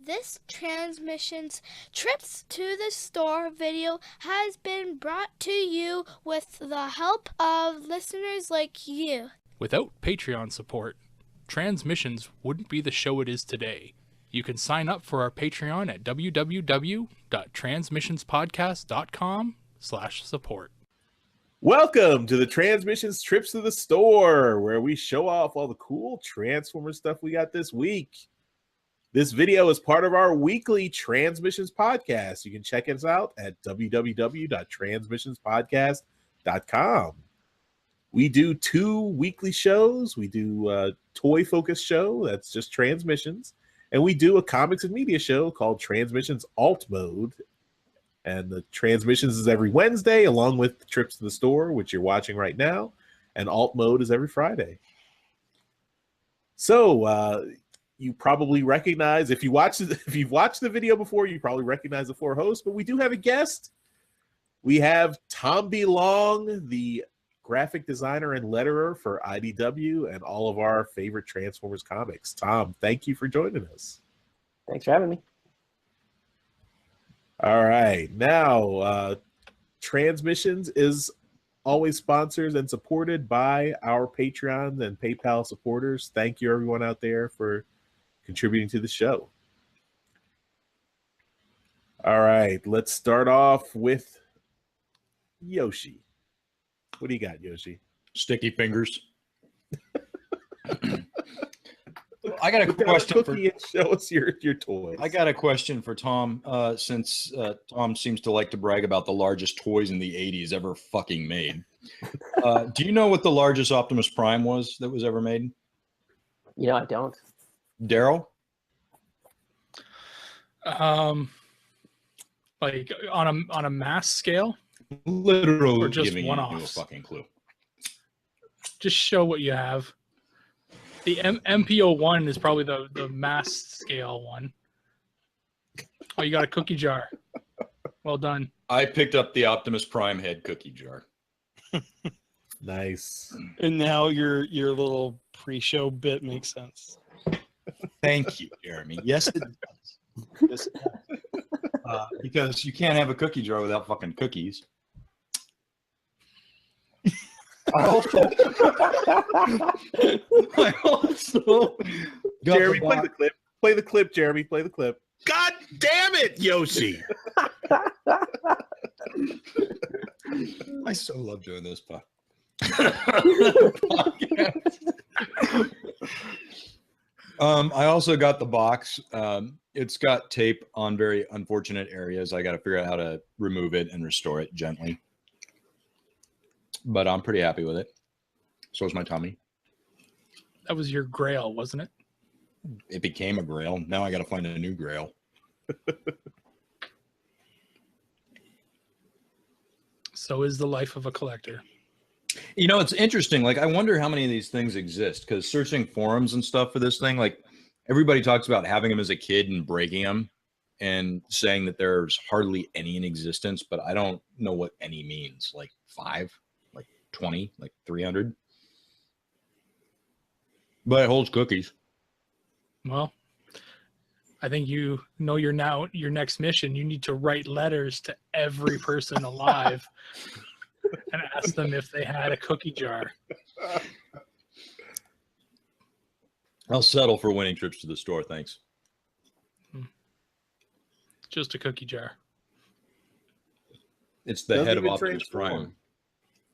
This Transmissions Trips to the Store video has been brought to you with the help of listeners like you. Without Patreon support, Transmissions wouldn't be the show it is today. You can sign up for our Patreon at www.transmissionspodcast.com/support. Welcome to the Transmissions Trips to the Store, where we show off all the cool Transformer stuff we got this week. This video is part of our weekly Transmissions podcast. You can check us out at www.transmissionspodcast.com. We do 2 weekly shows. We do a toy-focused show, that's just Transmissions, and we do a comics and media show called Transmissions Alt Mode. And the Transmissions is every Wednesday, along with Trips to the Store, which you're watching right now, and Alt Mode is every Friday. So, you probably recognize, if you've watched the video before, you probably recognize the 4 hosts, but we do have a guest. We have Tom B. Long, the graphic designer and letterer for IDW and all of our favorite Transformers comics. Tom, thank you for joining us. Thanks for having me. All right. Now, Transmissions is always sponsored and supported by our Patreon and PayPal supporters. Thank you, everyone out there, for contributing to the show. All right, let's start off with Yoshi. What do you got, Yoshi? Sticky fingers. I got a question for show us your toys. I got a question for Tom. Since Tom seems to like to brag about the largest toys in the 80s ever fucking made. Do you know what the largest Optimus Prime was that was ever made? You know, I don't. Darryl? Like on a mass scale? Literally, or just giving one-offs? you a fucking clue. Just show what you have. The MPO1 is probably the mass scale one. Oh, you got a cookie jar. Well done. I picked up the Optimus Prime head cookie jar. Nice. And now your little pre-show bit makes sense. Thank you, Jeremy. Yes, it does. Yes, it does. Because you can't have a cookie jar without fucking cookies. I also Jeremy, play the clip. Play the clip, Jeremy. Play the clip. God damn it, Yoshi! I so love doing this podcast. I also got the box. It's got tape on very unfortunate areas. I got to figure out how to remove it and restore it gently. But I'm pretty happy with it. So is my tummy. That was your grail, wasn't it? It became a grail. Now I got to find a new grail. So is the life of a collector. You know, it's interesting. Like, I wonder how many of these things exist, because searching forums and stuff for this thing, like, everybody talks about having them as a kid and breaking them and saying that there's hardly any in existence, but I don't know what any means. Like 5, like 20, like 300. But it holds cookies. Well, I think you know your next mission. You need to write letters to every person alive and ask them if they had a cookie jar. I'll settle for winning trips to the store, thanks. Just a cookie jar. It's the head of Optimus Prime.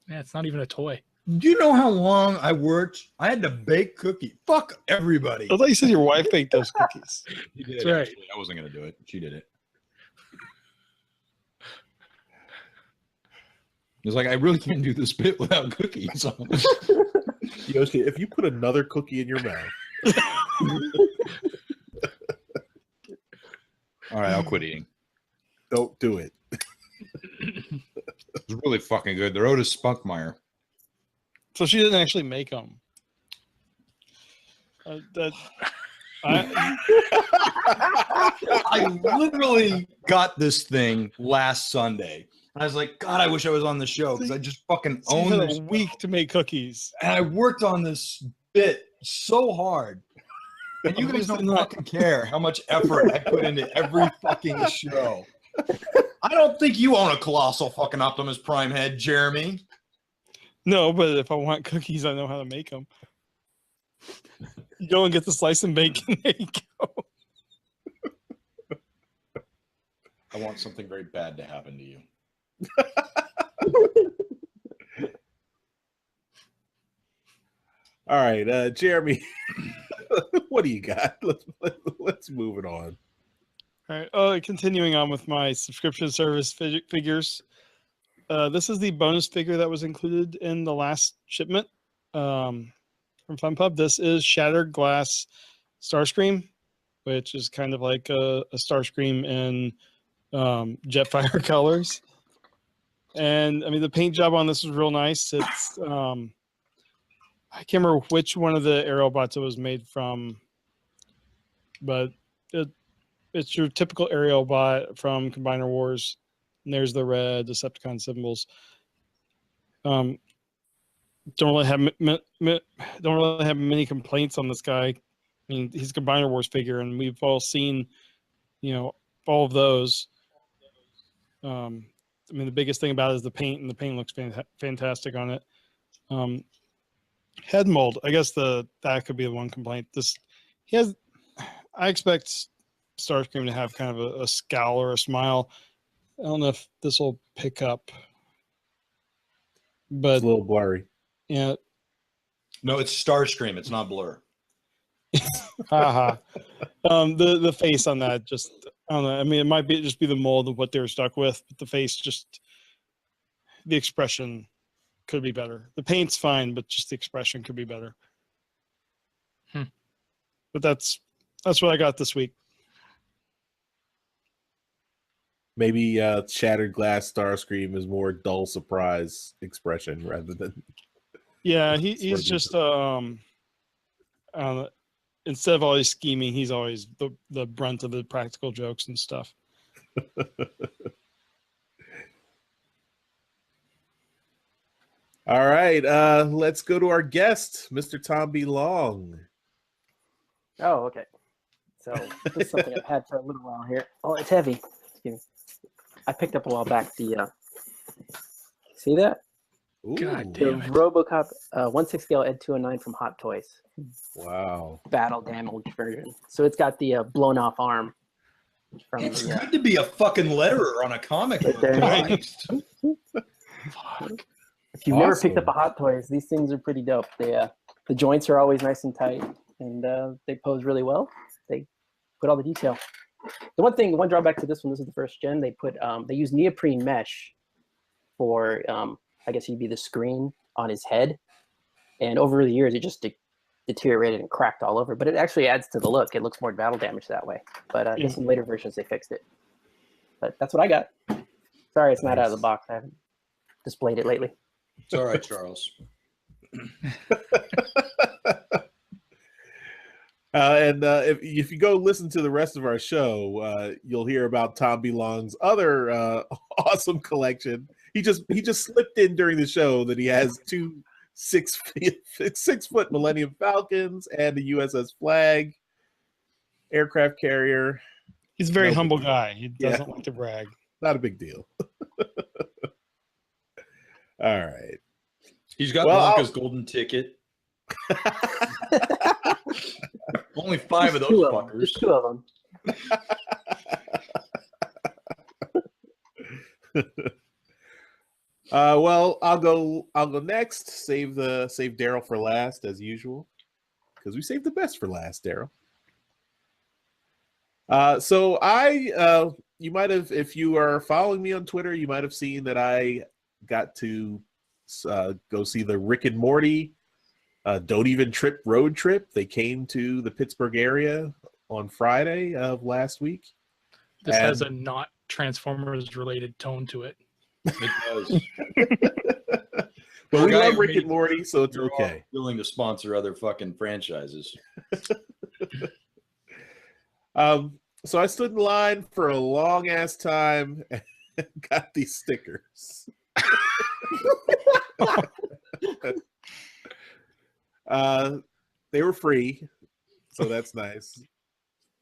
Yeah, it's not even a toy. Do you know how long I worked? I had to bake cookies. Fuck everybody. I thought you said your wife baked those cookies. She did. That's right. Actually. I wasn't going to do it. She did it. It's like, I really can't do this bit without cookies. Yoshi, if you put another cookie in your mouth. All right, I'll quit eating. Don't do it. It's really fucking good. They're Otis Spunkmeyer. So she didn't actually make them. I literally got this thing last Sunday. And I was like, God, I wish I was on the show because I just fucking own had this a week to make cookies. And I worked on this bit so hard. And you guys don't fucking care how much effort I put into every fucking show. I don't think you own a colossal fucking Optimus Prime head, Jeremy. No, but if I want cookies, I know how to make them. You go and get the slice and bacon. There you go. I want something very bad to happen to you. All right, Jeremy, what do you got? Let's move it on. All right. Continuing on with my subscription service figures. This is the bonus figure that was included in the last shipment from FunPub. This is Shattered Glass Starscream, which is kind of like a Starscream in Jetfire colors. And I mean, the paint job on this is real nice. It's I can't remember which one of the Aerobots it was made from, but it's your typical Aerobot from Combiner Wars. And there's the red Decepticon symbols. Don't really have many complaints on this guy. I mean, he's a Combiner Wars figure, and we've all seen, all of those. I mean, the biggest thing about it is the paint, and the paint looks fantastic on it. Head mold, I guess that could be the one complaint. I expect Starscream to have kind of a scowl or a smile. I don't know if this will pick up, but It's a little blurry. Yeah. No, it's Starscream. It's not Blur. Haha. The face on that just, I don't know. I mean, it might just be the mold of what they were stuck with, but the face the expression could be better. The paint's fine, but just the expression could be better. But that's what I got this week. Maybe Shattered Glass Starscream is more dull surprise expression rather than. Yeah, he's just instead of always scheming, he's always the brunt of the practical jokes and stuff. All right, let's go to our guest, Mr. Tom B. Long. Oh, okay. So this is something I've had for a little while here. Oh, it's heavy. Excuse me. I picked up a while back the see that? Ooh, God The damn it. RoboCop 1/6 scale Ed 209 from Hot Toys. wow. Battle damaged version. So it's got the blown off arm from It's the good to be a fucking letterer on a comic book. There. Christ. Fuck. if you've never picked Awesome. up a Hot Toys, these things are pretty dope. They the joints are always nice and tight, and they pose really well. They put all the detail. The one drawback to this one, this is the first gen, they use neoprene mesh for I guess he'd be the screen on his head, and over the years it just deteriorated and cracked all over, but it actually adds to the look. It looks more battle damage that way, but I guess in later versions they fixed it. But that's what I got. Sorry it's not out of the box. I haven't displayed it lately. It's all right, Charles. And if you go listen to the rest of our show, you'll hear about Tom B. Long's other awesome collection. He just slipped in during the show that he has two 6-foot Millennium Falcons and a USS Flag aircraft carrier. He's a very No humble big guy. He Yeah. doesn't like to brag. Not a big deal. All right. He's got Well, Blanca's golden ticket. Only 5 of those Two of them. fuckers. There's 2 of them. Well, I'll go next. Save Darryl for last as usual, because we saved the best for last, Darryl. So you might have, if you are following me on Twitter, you might have seen that I got to go see the Rick and Morty Don't Even Trip road trip. They came to the Pittsburgh area on Friday of last week. This has a not Transformers related tone to it. It does. But we Guy love who Rick made- and Morty, so it's They're all okay. willing to sponsor other fucking franchises. So I stood in line for a long ass time and got these stickers. They were free. so that's nice.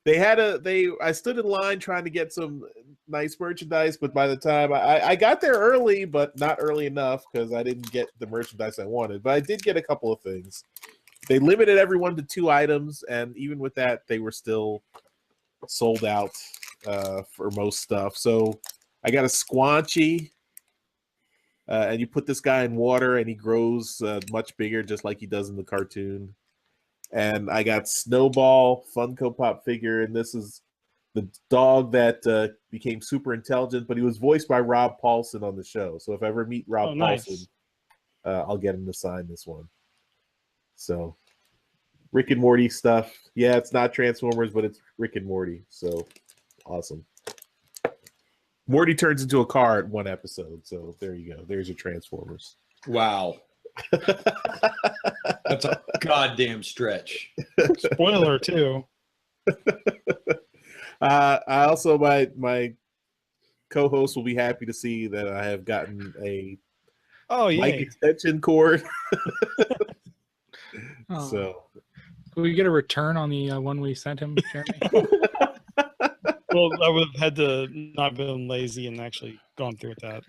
I stood in line trying to get some nice merchandise, but by the time I got there early, but not early enough because I didn't get the merchandise I wanted. But I did get a couple of things. They limited everyone to 2 items, and even with that, they were still sold out for most stuff. So I got a Squanchy, and you put this guy in water, and he grows much bigger, just like he does in the cartoon. And I got Snowball Funko Pop figure, and this is the dog that became super intelligent, but he was voiced by Rob Paulson on the show. So if I ever meet Rob Paulson, I'll get him to sign this one. So Rick and Morty stuff. Yeah, it's not Transformers, but it's Rick and Morty. So awesome. Morty turns into a car at one episode. So there you go. There's your Transformers. Wow. That's a goddamn stretch. Spoiler too. I also my co-host will be happy to see that I have gotten a mic extension cord. So can we get a return on the one we sent him, Jeremy? Well, I would have had to not been lazy and actually gone through with that.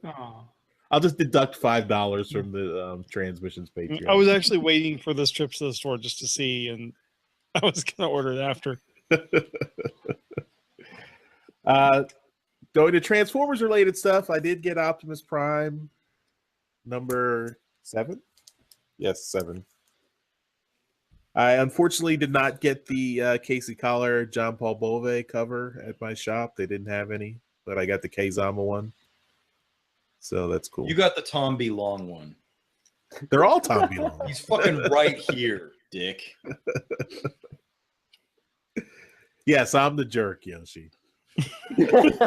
Oh. I'll just deduct $5 from the Transmissions Patreon. I was actually waiting for this trip to the store just to see, and I was going to order it after. Going to Transformers related stuff, I did get Optimus Prime number 7. Yes, 7. I unfortunately did not get the Casey Collar John Paul Bove cover at my shop. They didn't have any, but I got the K-Zama one. So that's cool. You got the Tom B. Long one. They're all Tom B. Long. He's fucking right here, dick. Yes, I'm the jerk, Yoshi. Remind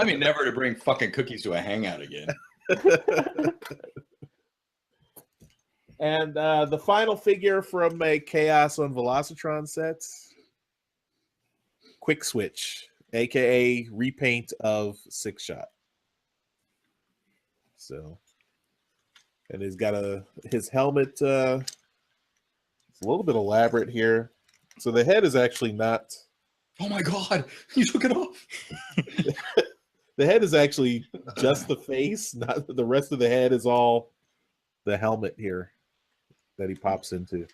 me never to bring fucking cookies to a hangout again. And the final figure from a Chaos on Velocitron set, Quick Switch, aka repaint of Six Shot. So, and he's got his helmet. It's a little bit elaborate here. So the head is actually not. Oh my god, you took it off. The head is actually just the face. Not the rest of the head is all the helmet here that he pops into.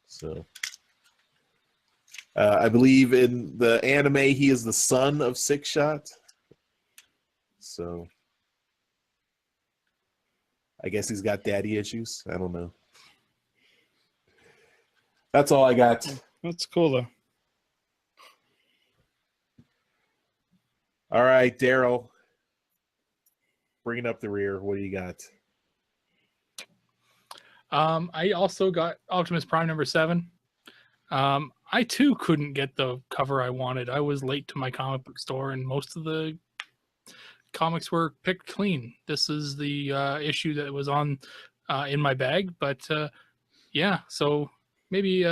So, I believe in the anime he is the son of Six Shot. So. I guess he's got daddy issues. I don't know. That's all I got. That's cool, though. All right, Darryl. Bringing up the rear. What do you got? I also got Optimus Prime number 7. I too couldn't get the cover I wanted. I was late to my comic book store, and most of the comics were picked clean. This is the issue that was on in my bag, but yeah, so maybe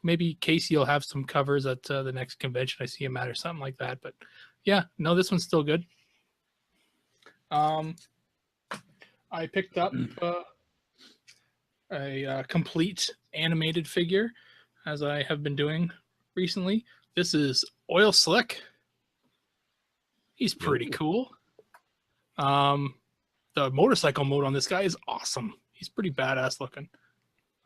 maybe Casey will have some covers at the next convention I see him at or something like that. But yeah, no, this one's still good. I picked up a complete animated figure, as I have been doing recently. This is Oil Slick. He's pretty cool. The motorcycle mode on this guy is awesome. He's pretty badass looking.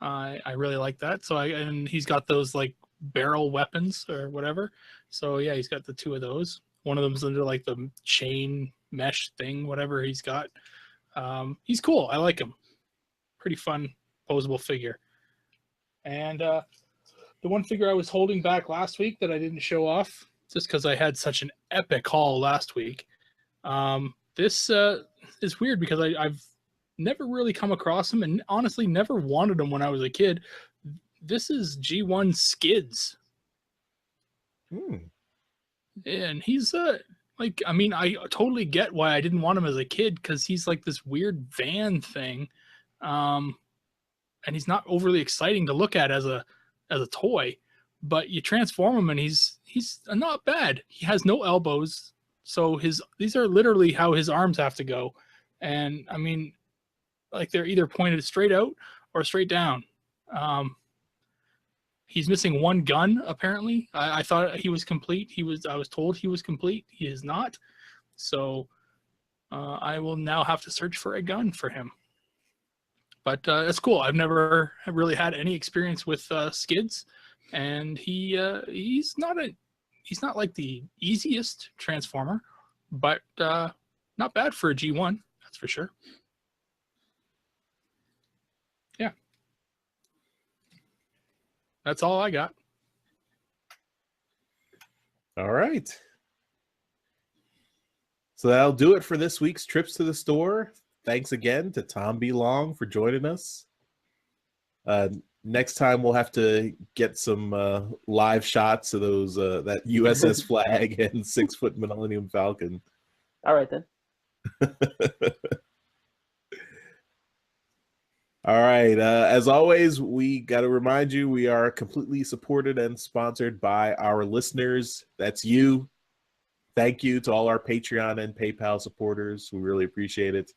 I really like that. So and he's got those like barrel weapons or whatever. So yeah, he's got the 2 of those. One of them's under like the chain mesh thing, whatever he's got. He's cool. I like him. Pretty fun, posable figure. And the one figure I was holding back last week that I didn't show off, just because I had such an epic haul last week. This is weird because I've never really come across him and honestly never wanted him when I was a kid. This is G1 Skids. And he's like, I mean, I totally get why I didn't want him as a kid, because he's like this weird van thing. And he's not overly exciting to look at as a toy. But you transform him and he's not bad. He has no elbows, so these are literally how his arms have to go. And I mean, like they're either pointed straight out or straight down. He's missing one gun, apparently. I thought he was complete. I was told he was complete. He is not. So I will now have to search for a gun for him. But it's cool. I've never really had any experience with skids, and he's not like the easiest transformer, but not bad for a G1. That's for sure. Yeah, that's all I got. All right. So that'll do it for this week's Trips to the Store. Thanks again to Tom B. Long for joining us. Next time we'll have to get some live shots of those that USS Flag and 6-foot Millennium Falcon. All right then. All right. As always, we got to remind you we are completely supported and sponsored by our listeners. That's you. Thank you to all our Patreon and PayPal supporters. We really appreciate it.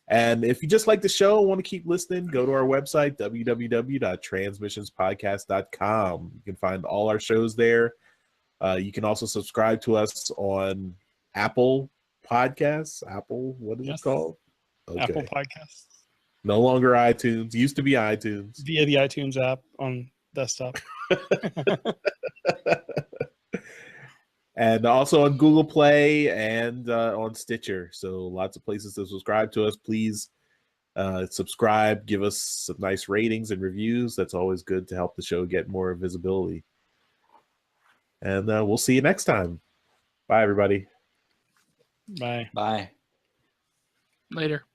And if you just like the show and want to keep listening, go to our website, www.transmissionspodcast.com. You can find all our shows there. You can also subscribe to us on Apple Podcasts. What is it called? Okay. Apple Podcasts. No longer iTunes. Used to be iTunes. Via the iTunes app on desktop. And also on Google Play and on Stitcher. So lots of places to subscribe to us. Please subscribe. Give us some nice ratings and reviews. That's always good to help the show get more visibility. And we'll see you next time. Bye, everybody. Bye. Bye. Later.